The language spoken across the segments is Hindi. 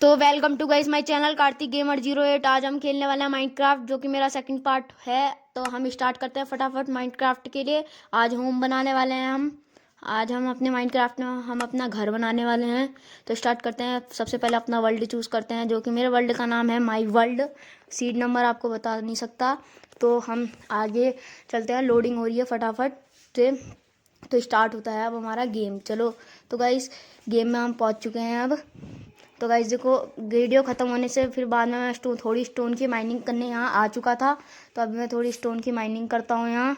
तो welcome to guys my channel Kartik gamer 08। आज हम खेलने वाले हैं माइनक्राफ्ट, जो कि मेरा सेकंड पार्ट है। तो हम स्टार्ट करते हैं फटाफट माइनक्राफ्ट के लिए। आज होम बनाने वाले हैं हम। आज हम अपने माइनक्राफ्ट में हम अपना घर बनाने वाले हैं। तो स्टार्ट करते हैं। सबसे पहले अपना वर्ल्ड चूज़ करते हैं, जो कि मेरे वर्ल्ड का नाम है माई वर्ल्ड। सीड नंबर आपको बता नहीं सकता। तो हम आगे चलते हैं। लोडिंग हो रही है फटाफट से। तो स्टार्ट होता है अब हमारा गेम। चलो तो गाइस गेम में हम पहुंच चुके हैं अब। तो गाइस देखो, वीडियो ख़त्म होने से फिर बाद में मैं थोड़ी स्टोन की माइनिंग करने यहाँ आ चुका था। तो अभी मैं थोड़ी स्टोन की माइनिंग करता हूँ यहाँ।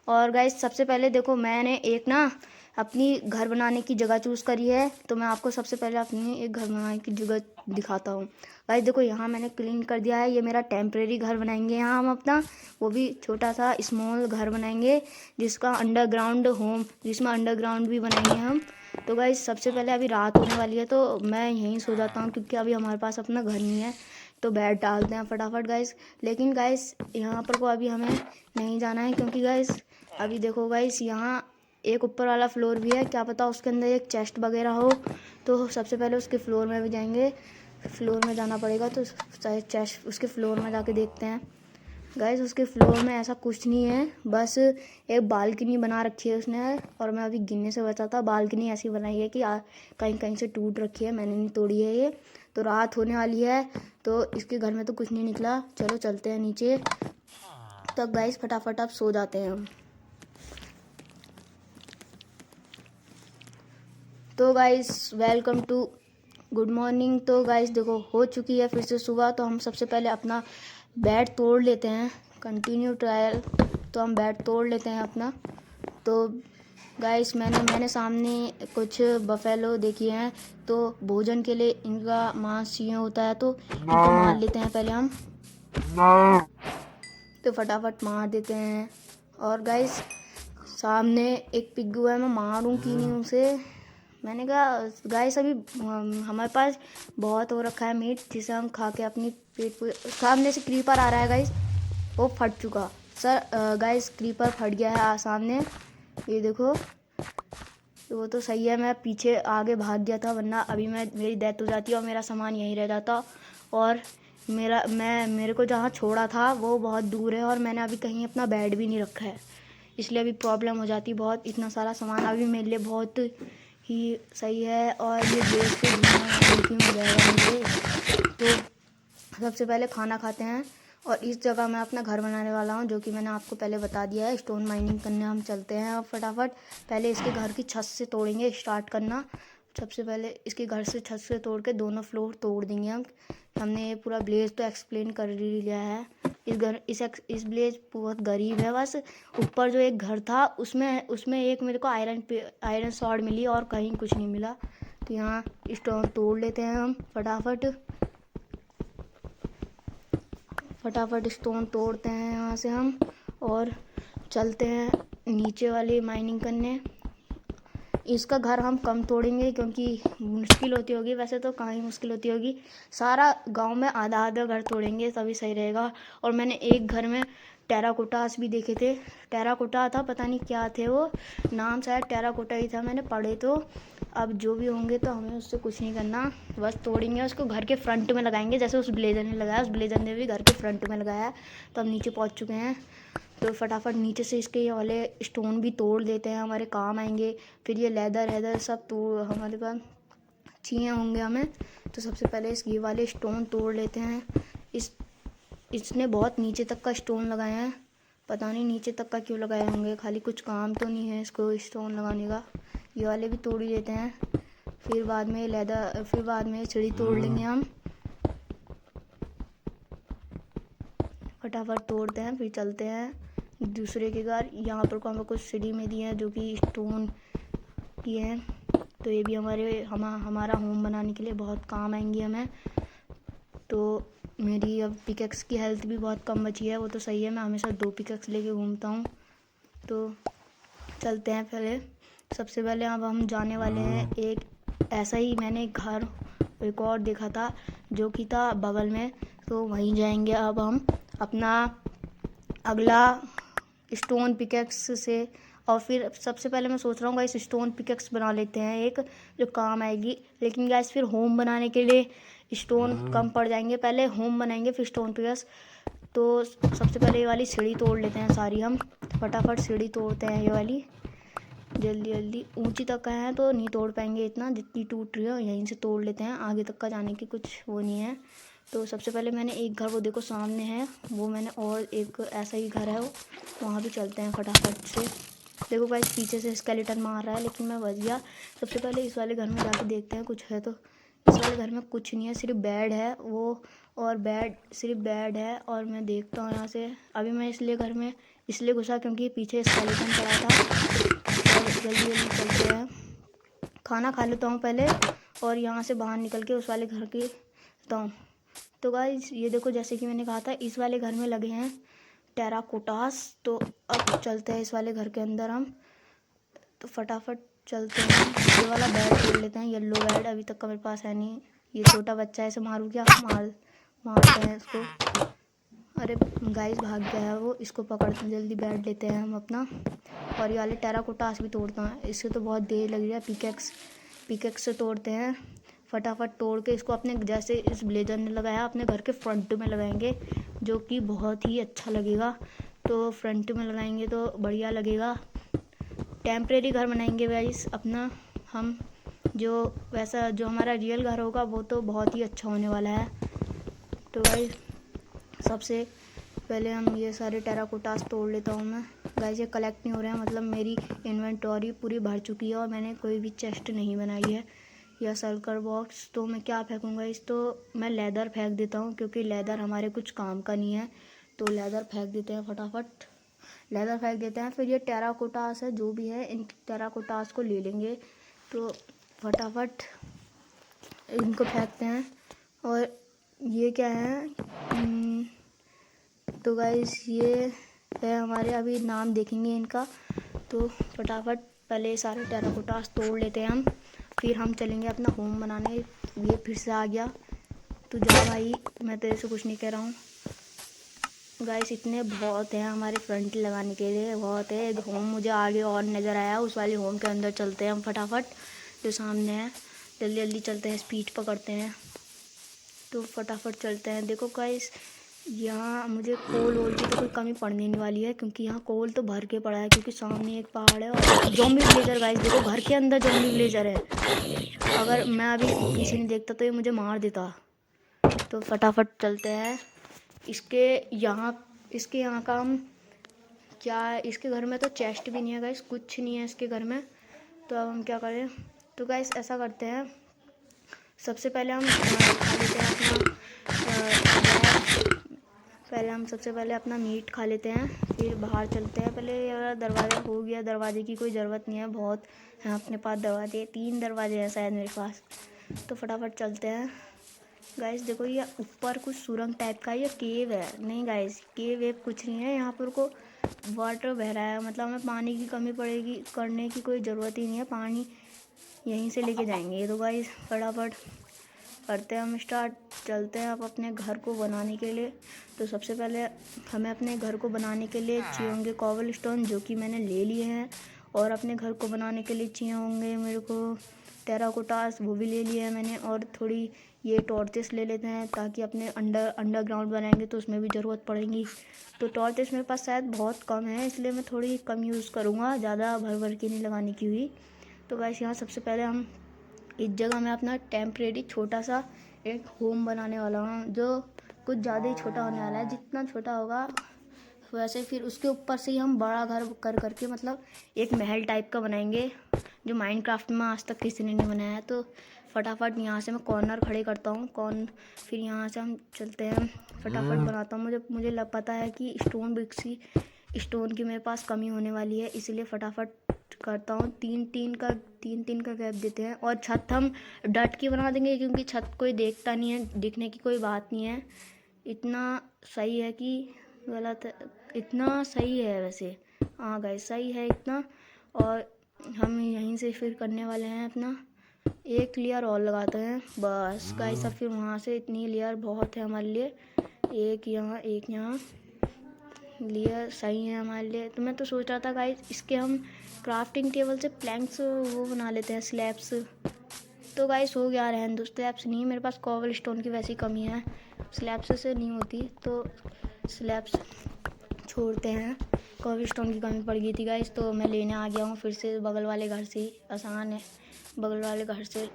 और गाइस सबसे पहले देखो, मैंने एक ना अपनी घर बनाने की जगह चूज़ करी है। तो मैं आपको सबसे पहले अपनी एक घर बनाने की जगह दिखाता हूँ। गाइस देखो, यहाँ मैंने क्लीन कर दिया है। ये मेरा टेम्परेरी घर बनाएंगे यहाँ हम अपना, वो भी छोटा सा स्मॉल घर बनाएंगे, जिसका अंडरग्राउंड होम, जिसमें अंडरग्राउंड भी बनाएंगे हम। तो गाइस सबसे पहले अभी रात होने वाली है, तो मैं यहीं सो जाता हूँ, क्योंकि अभी हमारे पास अपना घर नहीं है। तो बेड डालते हैं फटाफट गाइस। लेकिन गाइस यहाँ पर को अभी हमें नहीं जाना है, क्योंकि गाइस अभी देखो गाइस, यहाँ एक ऊपर वाला फ्लोर भी है। क्या पता उसके अंदर एक चेस्ट वगैरह हो। तो सबसे पहले उसके फ्लोर में भी जाएंगे। फ्लोर में जाना पड़ेगा, तो चेस्ट उसके फ्लोर में जाके देखते हैं। गाइस उसके फ्लोर में ऐसा कुछ नहीं है, बस एक बालकनी बना रखी है उसने। और मैं अभी गिनने से बचा था। बालकनी ऐसी बनाई है कि कहीं कहीं से टूट रखी है, मैंने नहीं तोड़ी है ये। तो रात होने वाली है, तो इसके घर में तो कुछ नहीं निकला। चलो चलते हैं नीचे। तो गाइस फटाफट आप सो जाते हैं हम। तो guys welcome to good morning. तो गाइस देखो, हो चुकी है फिर से सुबह। तो हम सबसे पहले अपना बेड तोड़ लेते हैं। Continue trial. तो हम बेड तोड़ लेते हैं अपना। तो गाइस मैंने सामने कुछ बफेलो देखी हैं। तो भोजन के लिए इनका मांस चाहिए होता है, तो इनको मार लेते हैं पहले हम। तो फटाफट मार देते हैं। और गाइस सामने एक पिग्गू है, मैं मारूं कि नहीं उसे। मैंने कहा गाइस अभी हमारे पास बहुत हो रखा है मीट, जिसे हम खा के अपनी पेट पूरे। सामने से क्रीपर आ रहा है गाइस, वो फट चुका। सर गाइस क्रीपर फट गया है सामने, ये देखो। तो वो तो सही है, मैं पीछे आगे भाग गया था, वरना अभी मेरी डेथ हो जाती और मेरा सामान यहीं रह जाता। और मेरे को जहाँ छोड़ा था वो बहुत दूर है, और मैंने अभी कहीं अपना बेड भी नहीं रखा है, इसलिए अभी प्रॉब्लम हो जाती बहुत। इतना सारा सामान अभी मेरे लिए बहुत ही सही है। और ये बेच के बुकिंग हो जाएगा मुझे। तो सबसे पहले खाना खाते हैं, और इस जगह मैं अपना घर बनाने वाला हूँ, जो कि मैंने आपको पहले बता दिया है। स्टोन माइनिंग करने हम चलते हैं अब फटाफट। पहले इसके घर की छत से तोड़ेंगे, स्टार्ट करना। सबसे पहले इसके घर से छत से तोड़ के दोनों फ्लोर तोड़ देंगे हम। हमने ये पूरा ब्लेज तो एक्सप्लेन कर ही लिया है। इस ब्लेज बहुत गरीब है। बस ऊपर जो एक घर था, उसमें एक मेरे को आयरन सॉर्ड मिली, और कहीं कुछ नहीं मिला। तो यहाँ स्टोन तोड़ लेते हैं हम फटाफट स्टोन तोड़ते हैं यहाँ से हम, और चलते हैं नीचे वाली माइनिंग करने। इसका घर हम कम तोड़ेंगे, क्योंकि मुश्किल होती होगी। वैसे तो कहाँ ही मुश्किल होती होगी, सारा गांव में आधा आधा घर तोड़ेंगे तभी सही रहेगा। और मैंने एक घर में टेराकोटास भी देखे थे। टेराकोटा था, पता नहीं क्या थे वो, नाम शायद टेराकोटा ही था, मैंने पढ़े। तो अब जो भी होंगे, तो हमें उससे कुछ नहीं करना, बस तोड़ेंगे उसको, घर के फ्रंट में लगाएंगे, जैसे उस ब्लेजर ने लगाया। उस ब्लेजर ने भी घर के फ्रंट में लगाया। तो हम नीचे पहुंच चुके हैं। तो फटाफट नीचे से इसके ये वाले स्टोन भी तोड़ देते हैं, हमारे काम आएंगे। फिर ये लेदर सब तोड़ हमारे पास चाहिए होंगे हमें। तो सबसे पहले ये वाले स्टोन तोड़ लेते हैं। इसने बहुत नीचे तक का स्टोन लगाया है, पता नहीं नीचे तक का क्यों लगाए होंगे, खाली कुछ काम तो नहीं है इसको स्टोन लगाने का। ये वाले भी तोड़ ही देते हैं। फिर बाद में सीढ़ी तोड़ लेंगे हम। फटाफट तोड़ते हैं, फिर चलते हैं दूसरे के घर। यहाँ पर को हमें कुछ सीढ़ी में दिए हैं, जो कि स्टोन की हैं। तो ये भी हमारा होम बनाने के लिए बहुत काम आएंगी हमें। तो मेरी अब पिकेक्स की हेल्थ भी बहुत कम बची है, वो तो सही है, मैं हमेशा 2 पिकेक्स लेके घूमता हूँ। तो चलते हैं पहले। सबसे पहले अब हम जाने वाले हैं एक ऐसा ही, मैंने घर एक और देखा था, जो कि था बगल में। तो वहीं जाएंगे अब हम अपना अगला स्टोन पिकेक्स से। और फिर सबसे पहले मैं सोच रहा हूँ गाइस, स्टोन पिकेक्स बना लेते हैं एक, जो काम आएगी। लेकिन गाइस फिर होम बनाने के लिए स्टोन कम पड़ जाएंगे। पहले होम बनाएंगे फिर स्टोन पिकर्स। तो सबसे पहले ये वाली सीढ़ी तोड़ लेते हैं सारी। हम फटाफट सीढ़ी तोड़ते हैं ये वाली, जल्दी जल्दी। ऊंची तक का है तो नहीं तोड़ पाएंगे इतना, जितनी टूट रही हो यहीं से तोड़ लेते हैं, आगे तक का जाने की कुछ वो नहीं है। तो सबसे पहले मैंने एक घर, वो देखो सामने है वो, मैंने और एक ऐसा ही घर है वो, वहाँ भी चलते हैं फटाफट से। देखो भाई पीछे से स्केलेटन मार रहा है लेकिन मैं बच गया। सबसे पहले इस वाले घर में जाके देखते हैं कुछ है तो। इस वाले घर में कुछ नहीं है, सिर्फ बेड है वो, और सिर्फ बेड है। और मैं देखता हूँ यहाँ से। अभी मैं इसलिए घर में इसलिए घुसा क्योंकि पीछे स्केलेटन पड़ा था। और जल्दी जल्दी चलते हैं, खाना खा लेता हूँ पहले और यहाँ से बाहर निकल के उस वाले घर के जाता हूँ। तो गाइस ये देखो, जैसे कि मैंने कहा था इस वाले घर में लगे हैं टेराकोटास। तो अब चलते हैं इस वाले घर के अंदर हम। तो फटाफट चलते हैं, ये वाला बेड तोड़ लेते हैं, येलो बेड अभी तक का मेरे पास है नहीं। ये छोटा बच्चा है, इसे मारूँ क्या? मारते हैं इसको। अरे गाइस भाग गया है वो, इसको पकड़ते हैं, जल्दी बेड लेते हैं हम अपना। और ये वाले टेराकोटास भी तोड़ता है, इससे तो बहुत देर लग रही है। पिकेक्स से तोड़ते हैं फटाफट। तोड़ के इसको अपने, जैसे इस ब्लेजर ने लगाया अपने घर के फ्रंट में लगाएंगे, जो कि बहुत ही अच्छा लगेगा। तो फ्रंट में लगाएंगे तो बढ़िया लगेगा। टेम्परेरी घर बनाएंगे गाइस अपना हम, जो वैसा जो हमारा रियल घर होगा वो तो बहुत ही अच्छा होने वाला है। तो गाइस सबसे पहले हम ये सारे टेराकोटास तोड़ लेता हूँ मैं। गाइस ये कलेक्ट नहीं हो रहे हैं, मतलब मेरी इन्वेंटरी पूरी भर चुकी है और मैंने कोई भी चेस्ट नहीं बनाई है या सर्कल बॉक्स। तो मैं क्या फेंकूँगा इस, तो मैं लेदर फेंक देता हूँ क्योंकि लेदर हमारे कुछ काम का नहीं है। तो लेदर फेंक देते हैं फटाफट, लेदर फेंक देते हैं। फिर ये टेराकोटास है जो भी है, इन टेराकोटास को ले लेंगे। तो फटाफट इनको फेंकते हैं। और ये क्या है, तो गाइस ये है हमारे, अभी नाम देखेंगे इनका। तो फटाफट पहले सारे टेराकोटास तोड़ लेते हैं हम, फिर हम चलेंगे अपना होम बनाने। ये फिर से आ गया, तो जा भाई, मैं तेरे से कुछ नहीं कह रहा हूँ। गाइस इतने बहुत हैं हमारे फ्रंट लगाने के लिए, बहुत है। होम मुझे आगे और नज़र आया, उस वाले होम के अंदर चलते हैं हम फटाफट, जो सामने है। जल्दी जल्दी चलते हैं, स्पीड पकड़ते हैं। तो फटाफट चलते हैं। देखो गाइस यहाँ मुझे कोल वोल की तो कोई कमी पड़ने नहीं वाली है, क्योंकि यहाँ कोल तो भर के पड़ा है, क्योंकि सामने एक पहाड़ है। और ज़ॉम्बी विलेजर गाइस देखो, घर के अंदर ज़ॉम्बी विलेजर है। अगर मैं अभी पीछे नहीं देखता तो ये मुझे मार देता। तो फटाफट चलते हैं। इसके यहाँ का हम क्या, इसके घर में तो चेस्ट भी नहीं है गाइस, कुछ नहीं है इसके घर में। तो अब हम क्या करें? तो गाइस ऐसा करते हैं, सबसे पहले हम खा लेते हैं अपना पहले हम सबसे पहले अपना मीट खा लेते हैं, फिर बाहर चलते हैं। पहले ये वाला दरवाज़ा हो गया, दरवाजे की कोई ज़रूरत नहीं है, बहुत है अपने पास दरवाजे, 3 दरवाजे हैं शायद मेरे पास। तो फटाफट चलते हैं। गाइस देखो ये ऊपर कुछ सुरंग टाइप का, ये केव है। नहीं गाइस केव वेव कुछ नहीं है, यहाँ पर को वाटर बह रहा है, मतलब हमें पानी की कमी पड़ेगी, करने की कोई ज़रूरत ही नहीं है, पानी यहीं से लेके जाएंगे। तो गाइस फटाफट करते हैं हम स्टार्ट, चलते हैं अब अपने घर को बनाने के लिए। तो सबसे पहले हमें अपने घर को बनाने के लिए चाहिए होंगे कॉबल स्टोन, जो कि मैंने ले लिए हैं। और अपने घर को बनाने के लिए चाहिए होंगे मेरे को टेराकोटास, वो भी ले लिए हैं मैंने। और थोड़ी ये टॉर्चेस ले लेते हैं, ताकि अपने अंडरग्राउंड बनाएंगे तो उसमें भी ज़रूरत पड़ेगी। तो टॉर्चेस मेरे पास शायद बहुत कम है, इसलिए मैं थोड़ी कम यूज़ करूँगा, ज़्यादा भर भर के नहीं लगाने की हुई। तो गाइस यहाँ सबसे पहले हम इस जगह मैं अपना टेम्परेरी छोटा सा एक होम बनाने वाला हूँ, जो कुछ ज़्यादा ही छोटा होने वाला है। जितना छोटा होगा वैसे फिर उसके ऊपर से ही हम बड़ा घर करके, मतलब एक महल टाइप का बनाएंगे, जो माइनक्राफ्ट में आज तक किसी ने नहीं बनाया है। तो फटाफट यहाँ से मैं कॉर्नर खड़े करता हूँ, फिर यहाँ से हम चलते हैं, फटाफट बनाता हूँ। मुझे पता है कि स्टोन की मेरे पास कमी होने वाली है, इसीलिए फटाफट करता हूँ। तीन तीन का गैप देते हैं। और छत हम डट की बना देंगे, क्योंकि छत कोई देखता नहीं है, दिखने की कोई बात नहीं है। इतना सही है कि गलत है? इतना सही है वैसे, हाँ गाइस सही है इतना। और हम यहीं से फिर करने वाले हैं अपना एक लेयर और लगाते हैं बस गाइस। अब फिर वहाँ से इतनी लेयर बहुत है हमारे लिए, एक यहाँ लेयर सही है हमारे लिए। तो मैं तो सोच रहा था गाइस, इसके हम क्राफ्टिंग टेबल से प्लैंक्स वो बना लेते हैं, स्लैब्स। तो गाइस हो गया रहने दो, स्लैब से नहीं, मेरे पास कॉबल स्टोन की वैसी कमी है, स्लैब से नहीं होती, तो स्लैब छोड़ते हैं। कॉबल स्टोन की कमी पड़ गई थी गाइस, तो मैं लेने आ गया हूँ फिर से बगल वाले घर से ही। आसान है, बगल वाले घर से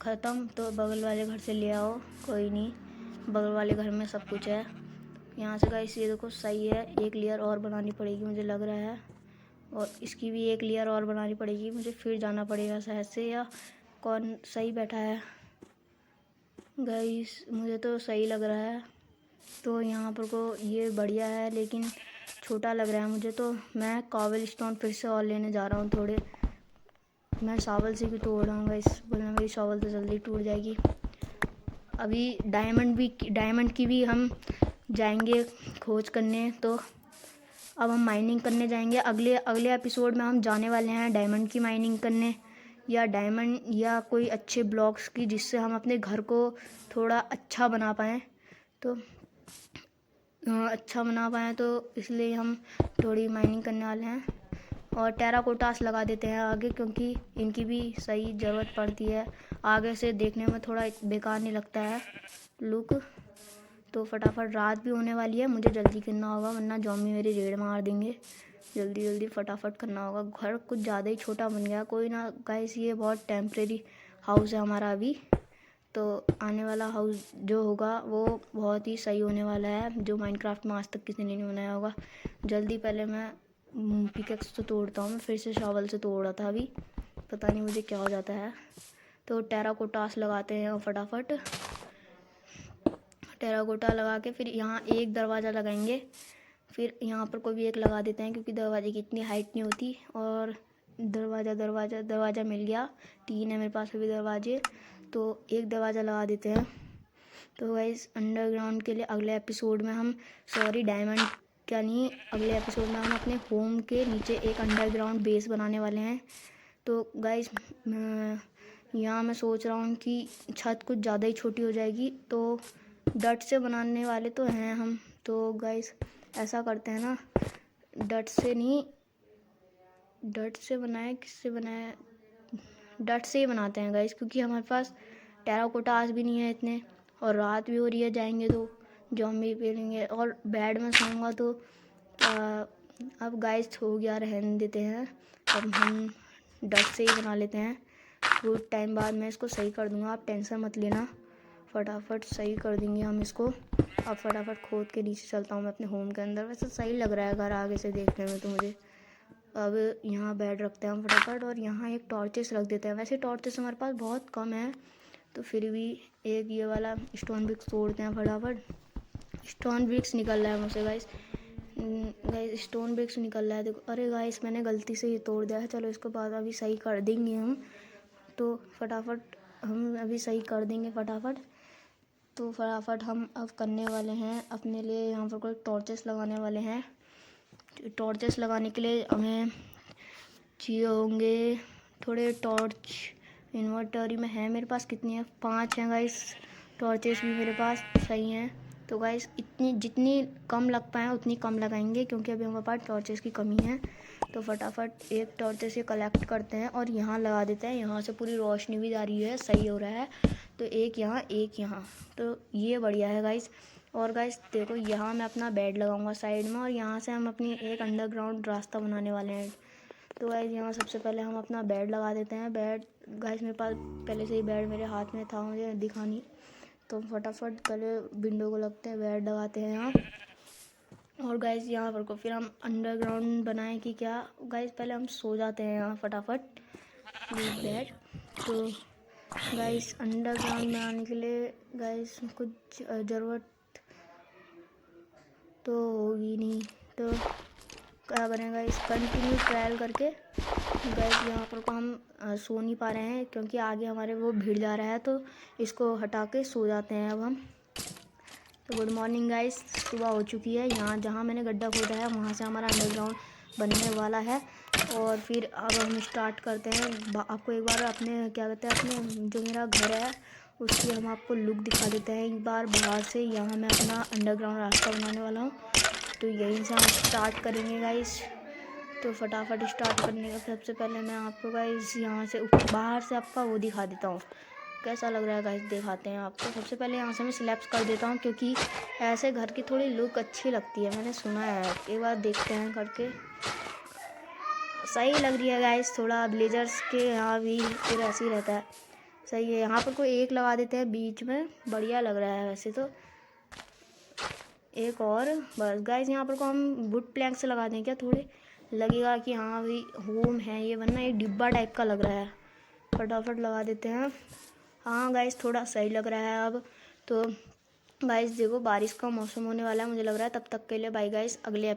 ख़त्म तो बगल वाले घर से ले आओ, कोई नहीं, बगल वाले घर में सब कुछ है। यहाँ से गाइस ये देखो सही है, एक लेयर और बनानी पड़ेगी मुझे लग रहा है, और इसकी भी एक लेयर और बनानी पड़ेगी मुझे, फिर जाना पड़ेगा शायद से, या कौन सही बैठा है गाइस, मुझे तो सही लग रहा है। तो यहाँ पर को ये बढ़िया है, लेकिन छोटा लग रहा है मुझे, तो मैं कॉबल स्टोन फिर से और लेने जा रहा हूँ थोड़े। मैं शावल से भी तोड़ रहा हूँ गाइस, बोलना मेरी शावल तो जल्दी टूट जाएगी। अभी डायमंड की भी हम जाएंगे खोज करने, तो अब हम माइनिंग करने जाएंगे। अगले एपिसोड में हम जाने वाले हैं डायमंड की माइनिंग करने, या डायमंड या कोई अच्छे ब्लॉक्स की, जिससे हम अपने घर को थोड़ा अच्छा बना पाएँ, तो तो इसलिए हम थोड़ी माइनिंग करने वाले हैं। और टेराकोटास लगा देते हैं आगे, क्योंकि इनकी भी सही ज़रूरत पड़ती है, आगे से देखने में थोड़ा बेकार नहीं लगता है लुक। तो फटाफट रात भी होने वाली है, मुझे जल्दी करना होगा वरना जॉम्बी मेरी रेड मार देंगे। जल्दी फटाफट करना होगा। घर कुछ ज़्यादा ही छोटा बन गया, कोई ना गाइस, ये बहुत टेम्परेरी हाउस है हमारा अभी, तो आने वाला हाउस जो होगा वो बहुत ही सही होने वाला है, जो माइनक्राफ्ट में आज तक किसी ने नहीं बनाया होगा। जल्दी पहले मैं पिकेक्स तो तोड़ता हूँ, मैं फिर से शावल से तोड़ रहा था अभी, पता नहीं मुझे क्या हो जाता है। तो टेराकोटास लगाते हैं फटाफट, टेराकोटा लगा के फिर यहाँ एक दरवाज़ा लगाएंगे, फिर यहाँ पर कोई भी एक लगा देते हैं, क्योंकि दरवाजे की इतनी हाइट नहीं होती। और दरवाज़ा मिल गया, 3 है मेरे पास अभी दरवाजे, तो एक दरवाज़ा लगा देते हैं। तो गाइस अंडरग्राउंड के लिए अगले एपिसोड में हम डायमंड क्या नहीं, अगले एपिसोड में हम अपने होम के नीचे एक अंडरग्राउंड बेस बनाने वाले हैं। तो गाइस यहाँ मैं सोच रहा हूँ कि छत कुछ ज़्यादा ही छोटी हो जाएगी, तो डट से बनाने वाले तो हैं हम, तो गाइस ऐसा करते हैं ना, डट से बनाए, किससे बनाए, डट से ही बनाते हैं गाइस, क्योंकि हमारे पास टेराकोटास भी नहीं है इतने, और रात भी हो रही है, जाएंगे तो जॉम्बी पेलेंगे, और बेड में सोऊंगा तो अब गाइस हो गया, रहने देते हैं, अब हम डट से ही बना लेते हैं। कुछ टाइम बाद मैं इसको सही कर दूंगा, आप टेंशन मत लेना, फटाफट सही कर देंगे हम इसको। अब फटाफट खोद के नीचे चलता हूँ मैं अपने होम के अंदर, वैसे सही लग रहा है घर आगे से देखने में तो मुझे। अब यहाँ बेड रखते हैं हम फटाफट, और यहाँ एक टॉर्चेस रख देते हैं। वैसे टॉर्चेस हमारे पास बहुत कम है, तो फिर भी एक ये वाला स्टोन ब्रिक्स तोड़ते हैं फटाफट। स्टोन ब्रिक्स निकल रहा है मुझसे गाइस, स्टोन ब्रिक्स निकल रहा है, देखो। अरे गाइस मैंने गलती से ही तोड़ दिया है, चलो इसको बाद अभी सही कर देंगे हम, तो फटाफट हम अभी सही कर देंगे फटाफट। तो फटाफट हम अब करने वाले हैं अपने लिए, यहाँ पर कोई टॉर्चेस लगाने वाले हैं। टॉर्चेस लगाने के लिए हमें चाहिए होंगे थोड़े टॉर्च, इन्वर्टरी में है मेरे पास, कितनी है, 5 हैं गाइस, टॉर्चेस भी मेरे पास सही हैं। तो गाइस जितनी कम लग पाए उतनी कम लगाएंगे, क्योंकि अभी हमारे पास टॉर्चेस की कमी है। तो फटाफट एक टॉर्चेस से कलेक्ट करते हैं और यहाँ लगा देते हैं, यहाँ से पूरी रोशनी भी जा रही है, सही हो रहा है। तो एक यहाँ, तो ये बढ़िया है गाइस। और गाइस देखो, यहाँ मैं अपना बेड लगाऊंगा साइड में, और यहाँ से हम अपनी एक अंडरग्राउंड रास्ता बनाने वाले हैं। तो गाइस यहाँ सबसे पहले हम अपना बेड लगा देते हैं। बेड गाइस मेरे पास पहले से ही बेड मेरे हाथ में था, मुझे दिखा नहीं, तो फटाफट पहले विंडो को लगते हैं, बेड लगाते हैं यहाँ। और गाइस यहाँ पर को फिर हम अंडरग्राउंड बनाएं कि क्या, गाइस पहले हम सो जाते हैं यहाँ फटाफट बेड। तो गाइस अंडरग्राउंड बनाने के लिए गाइस कुछ ज़रूरत तो होगी नहीं, तो क्या करें गाइस, कंटिन्यू ट्रायल करके। गाइस यहाँ पर को हम सो नहीं पा रहे हैं, क्योंकि आगे हमारे वो भीड़ जा रहा है, तो इसको हटा के सो जाते हैं अब हम। तो गुड मॉर्निंग गाइस, सुबह हो चुकी है। यहाँ जहाँ मैंने गड्ढा खोदा है वहाँ से हमारा अंडरग्राउंड बनने वाला है। और फिर अब हम स्टार्ट करते हैं। आपको एक बार अपने क्या कहते हैं, अपने जो मेरा घर है उसकी हम आपको लुक दिखा देते हैं एक बार बाहर से। यहाँ मैं अपना अंडरग्राउंड रास्ता बनाने वाला हूँ, तो यहीं से हम स्टार्ट करेंगे गाइस। तो फटाफट स्टार्ट करने का सबसे पहले मैं आपको गाइस यहाँ से बाहर से आपका वो दिखा देता हूँ कैसा लग रहा है गाइस, दिखाते हैं आपको। सबसे पहले यहाँ से मैं स्लैब्स कर देता हूँ क्योंकि ऐसे घर की थोड़ी लुक अच्छी लगती है, मैंने सुना है। एक बार देखते हैं करके, सही लग रही है गाइस। थोड़ा विलेजर्स के यहाँ भी फिर ऐसे ही रहता है, सही है। यहाँ पर कोई एक लगा देते हैं बीच में, बढ़िया लग रहा है वैसे तो। एक और बस गाइस, यहाँ पर को हम वुड प्लैंक से लगा दें क्या, थोड़े लगेगा कि हाँ भाई होम है ये, वरना ये डिब्बा टाइप का लग रहा है। फटाफट लगा देते हैं। हाँ गाइस, थोड़ा सही लग रहा है अब तो। गाइस देखो बारिश का मौसम होने वाला है मुझे लग रहा है, तब तक के लिए बाय गाइस, अगले